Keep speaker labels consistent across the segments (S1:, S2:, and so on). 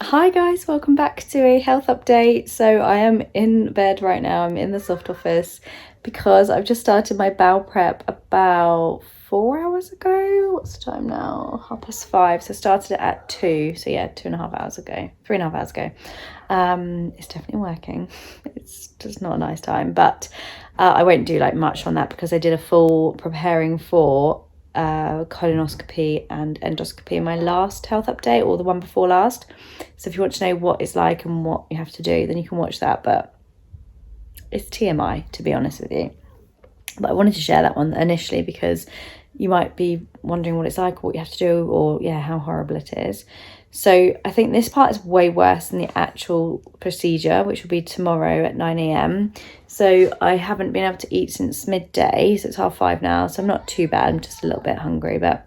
S1: Hi guys, welcome back to a health update. So I am in bed right now. I'm in the soft office because I've just started my bowel prep about 4 hours ago. What's the time now? 5:30. So I started it at 2. So yeah, 2.5 hours ago, 3.5 hours ago. It's definitely working. It's just not a nice time, but I won't do like much on that because I did a full preparing for colonoscopy and endoscopy in my last health update, or the one before last. So if you want to know what it's like and what you have to do, then you can watch that. But it's TMI, to be honest with you. But I wanted to share that one initially because you might be wondering what it's like, or what you have to do, or how horrible it is. So I think this part is way worse than the actual procedure, which will be tomorrow at 9 a.m. So I haven't been able to eat since midday, so it's 5:30 now, so I'm not too bad. I'm just a little bit hungry, but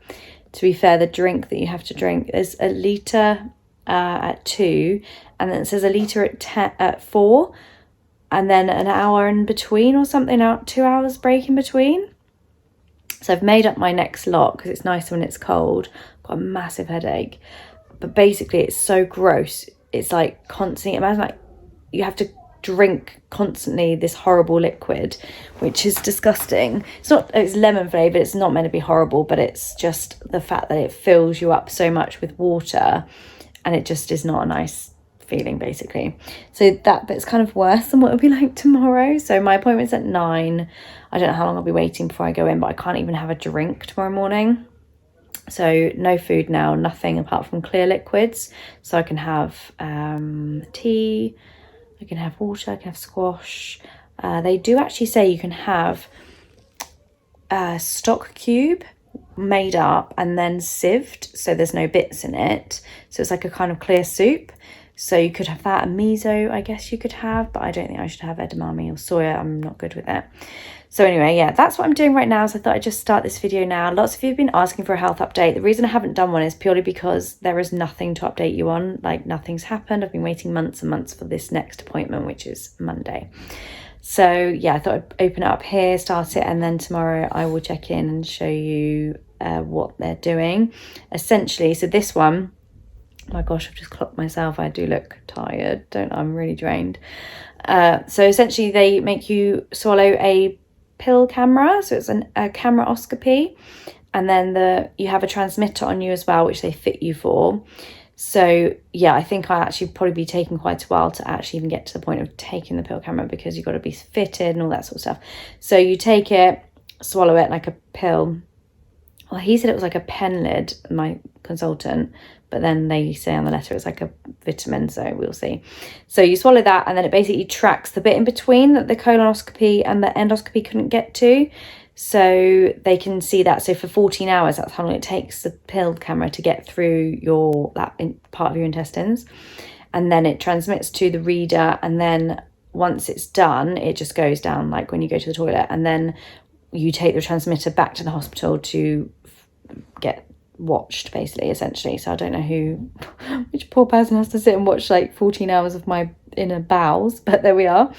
S1: to be fair, the drink that you have to drink is a litre at 2, and then it says a litre at 4, and then an hour in between or something, out 2 hours break in between. So I've made up my next lot because it's nicer when it's cold. I've got a massive headache. But basically it's so gross. It's like constantly, imagine like you have to drink constantly this horrible liquid, which is disgusting. It's lemon flavored. It's not meant to be horrible, but it's just the fact that it fills you up so much with water, and it just is not a nice feeling, basically. So that bit's kind of worse than what it'll be like tomorrow. So my appointment's at 9. I don't know how long I'll be waiting before I go in, but I can't even have a drink tomorrow morning. So no food now, nothing apart from clear liquids. So I can have tea, I can have water, I can have squash. They do actually say you can have a stock cube made up and then sieved, so there's no bits in it. So it's like a kind of clear soup. So you could have that, and miso I guess you could have, but I don't think I should have edamame or soya. I'm not good with it. So anyway, yeah, that's what I'm doing right now. So I thought I'd just start this video now. Lots of you have been asking for a health update. The reason I haven't done one is purely because there is nothing to update you on. Like, nothing's happened. I've been waiting months and months for this next appointment, which is Monday. So yeah, I thought I'd open it up here, start it, and then tomorrow I will check in and show you what they're doing. Essentially, so this one, my gosh, I've just clocked myself. I do look tired, don't I? I'm really drained. So essentially they make you swallow a pill camera, so it's a cameraoscopy, and then you have a transmitter on you as well, which they fit you for. So yeah, I think I actually probably be taking quite a while to actually even get to the point of taking the pill camera, because you've got to be fitted and all that sort of stuff. So you take it, swallow it like a pill. Well, he said it was like a pen lid, my consultant, but then they say on the letter it's like a vitamin, so we'll see. So you swallow that, and then it basically tracks the bit in between that the colonoscopy and the endoscopy couldn't get to. So they can see that. So for 14 hours, that's how long it takes the pill camera to get through that part of your intestines. And then it transmits to the reader, and then once it's done, it just goes down like when you go to the toilet, and then you take the transmitter back to the hospital to get watched, basically, essentially. So I don't know which poor person has to sit and watch like 14 hours of my inner bowels, but there we are.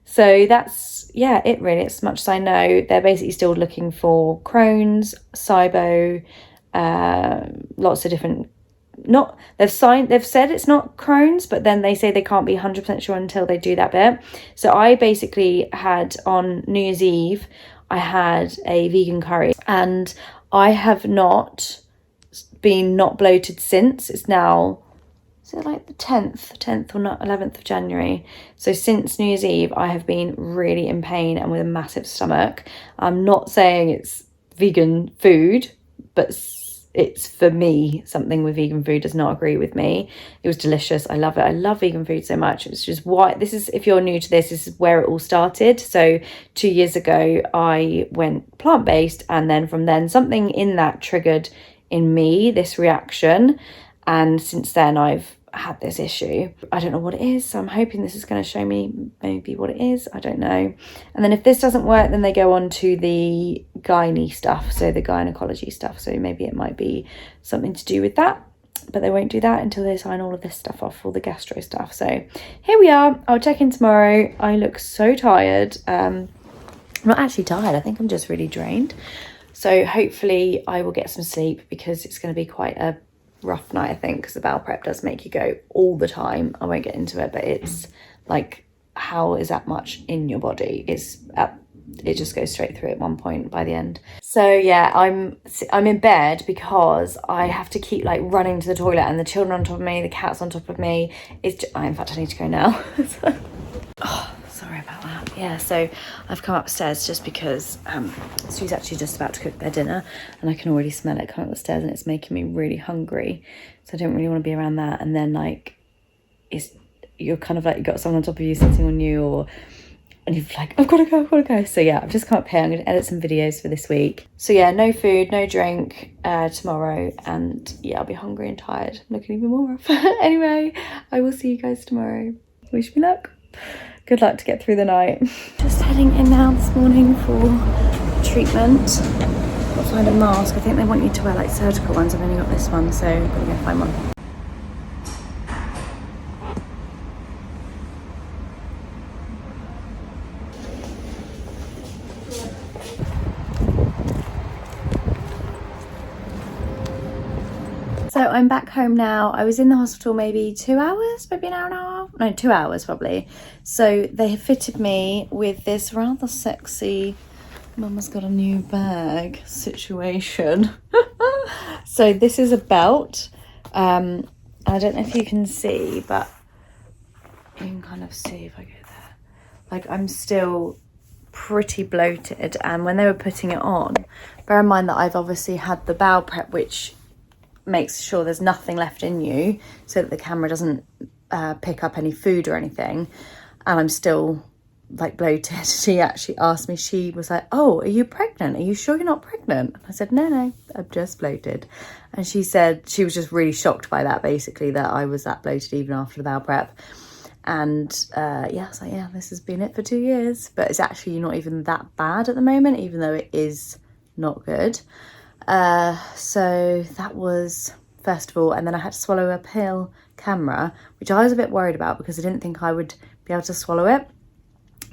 S1: So that's it really. As much as I know, they're basically still looking for Crohn's, SIBO, lots of different. They've said it's not Crohn's, but then they say they can't be 100% sure until they do that bit. So I basically had, on New Year's Eve, I had a vegan curry, and I have not been not bloated since. It's now, is it like the 10th or not 11th of January? So since New Year's Eve, I have been really in pain and with a massive stomach. I'm not saying it's vegan food, but it's, for me, something with vegan food does not agree with me. It was delicious. I love it. I love vegan food so much. It's just why this is, if you're new to this is where it all started. So 2 years ago, I went plant-based, and then from then something in that triggered in me this reaction. And since then I've had this issue. I don't know what it is, so I'm hoping this is going to show me maybe what it is. I don't know. And then if this doesn't work, then they go on to the gynae stuff, so the gynecology stuff. So maybe it might be something to do with that, but they won't do that until they sign all of this stuff off, all the gastro stuff. So here we are. I'll check in tomorrow. I look so tired. I'm not actually tired. I think I'm just really drained. So hopefully I will get some sleep, because it's going to be quite a rough night, I think, because the bowel prep does make you go all the time. I won't get into it, but it's like, how is that much in your body? It just goes straight through at one point by the end. So yeah, I'm in bed because I have to keep like running to the toilet, and the children on top of me, the cat's on top of me. In fact, I need to go now. Oh, sorry about that. Yeah, so I've come upstairs just because Sue's actually just about to cook their dinner, and I can already smell it coming up the stairs, and it's making me really hungry. So I don't really want to be around that. And then like, you're kind of like, you've got someone on top of you sitting on you, and you're like, I've got to go. So yeah, I've just come up here. I'm going to edit some videos for this week. So yeah, no food, no drink tomorrow. And yeah, I'll be hungry and tired. I'm looking even more rough. Anyway, I will see you guys tomorrow. Wish me luck. Good luck to get through the night. Just heading in now this morning for treatment. Got to find a mask. I think they want you to wear like surgical ones. I've only got this one, so I'm going to go find one. So I'm back home now. I was in the hospital maybe 2 hours, maybe an hour and a half. No, 2 hours probably. So they have fitted me with this rather sexy Mama's got a new bag situation. So this is a belt. I don't know if you can see, but you can kind of see if I go there. Like, I'm still pretty bloated, and when they were putting it on, bear in mind that I've obviously had the bowel prep, which makes sure there's nothing left in you so that the camera doesn't pick up any food or anything, and I'm still like bloated. She actually asked me, she was like, oh, are you pregnant? Are you sure you're not pregnant? I said, no, I'm just bloated. And she said she was just really shocked by that, basically, that I was that bloated even after the bowel prep. And yeah, I was like, yeah, this has been it for 2 years, but it's actually not even that bad at the moment, even though it is not good. So that was first of all, and then I had to swallow a pill camera, which I was a bit worried about because I didn't think I would be able to swallow it,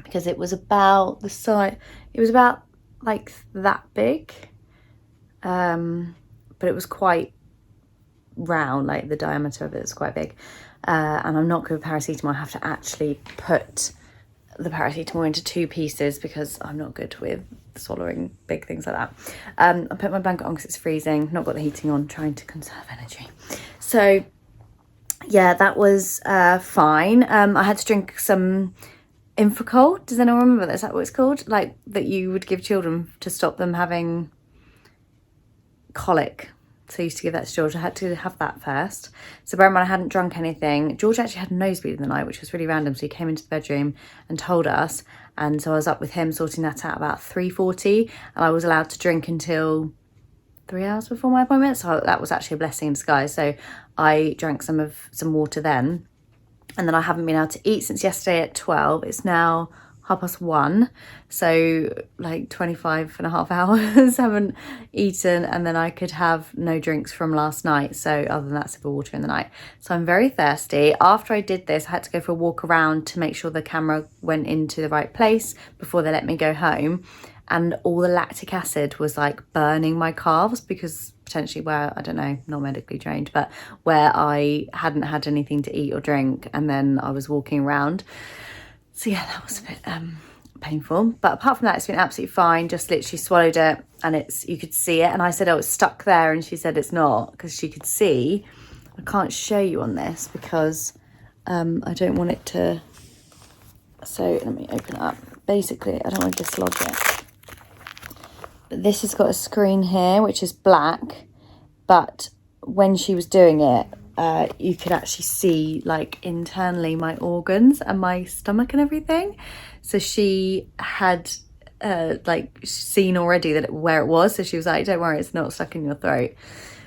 S1: because it was about the size, it was about like that big, but it was quite round, like the diameter of it is quite big, and I'm not good with paracetamol. I have to actually put the paracetamol into 2 pieces because I'm not good with swallowing big things like that. I put my blanket on because it's freezing, not got the heating on, trying to conserve energy. So yeah, that was fine. I had to drink some Infocol. Does anyone remember that? Is that what it's called? Like, that you would give children to stop them having colic. So I used to give that to George. I had to have that first. So bear in mind, I hadn't drunk anything. George actually had a nosebleed in the night, which was really random. So he came into the bedroom and told us. And so I was up with him sorting that out about 3:40. And I was allowed to drink until 3 hours before my appointment. So that was actually a blessing in disguise. So I drank some water then. And then I haven't been able to eat since yesterday at 12. It's now 1:30. So like 25 and a half hours haven't eaten, and then I could have no drinks from last night. So other than that, sip of water in the night. So I'm very thirsty. After I did this, I had to go for a walk around to make sure the camera went into the right place before they let me go home. And all the lactic acid was like burning my calves, because potentially where, I don't know, not medically trained, but where I hadn't had anything to eat or drink, and then I was walking around. So yeah, that was a bit painful. But apart from that, it's been absolutely fine. Just literally swallowed it, and you could see it. And I said, oh, it's stuck there. And she said it's not, because she could see. I can't show you on this because I don't want it to. So let me open it up. Basically, I don't want to dislodge it. But this has got a screen here, which is black. But when she was doing it, you could actually see like internally my organs and my stomach and everything. So she had like seen already where it was. So she was like, don't worry, it's not stuck in your throat.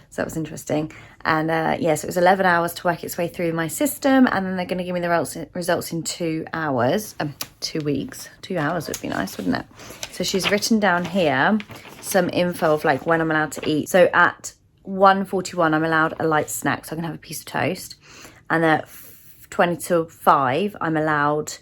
S1: So that was interesting. And yes, it was 11 hours to work its way through my system. And then they're going to give me the results in 2 hours, 2 weeks. 2 hours would be nice, wouldn't it? So she's written down here some info of like when I'm allowed to eat. So at 1:41, I'm allowed a light snack, so I can have a piece of toast. And at 20 to 5, I'm allowed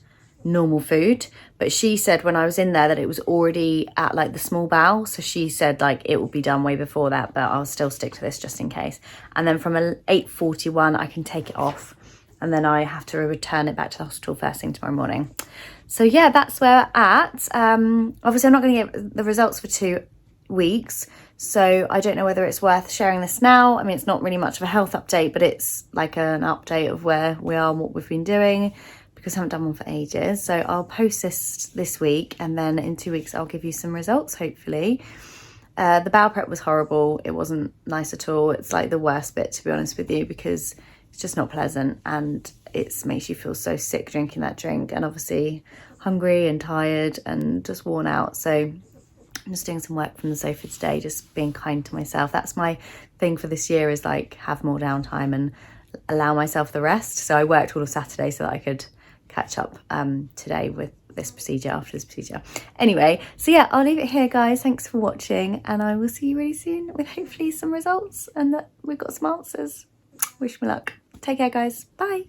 S1: normal food, but she said when I was in there that it was already at like the small bowel, so she said like it will be done way before that, but I'll still stick to this just in case. And then from 8:41 I can take it off, and then I have to return it back to the hospital first thing tomorrow morning. So yeah, that's where we're at. Obviously I'm not going to get the results for 2 weeks, so I don't know whether it's worth sharing this now. I mean, it's not really much of a health update, but it's like an update of where we are and what we've been doing, because I haven't done one for ages. So I'll post this week, and then in 2 weeks I'll give you some results, hopefully. The bowel prep was horrible. It wasn't nice at all. It's like the worst bit, to be honest with you, because it's just not pleasant, and it makes you feel so sick drinking that drink, and obviously hungry and tired and just worn out. So I'm just doing some work from the sofa today, just being kind to myself. That's my thing for this year, is like have more downtime and allow myself the rest. So I worked all of Saturday so that I could catch up today with this procedure, after this procedure. Anyway, so yeah, I'll leave it here, guys. Thanks for watching, and I will see you really soon with hopefully some results and that we've got some answers. Wish me luck. Take care, guys. Bye.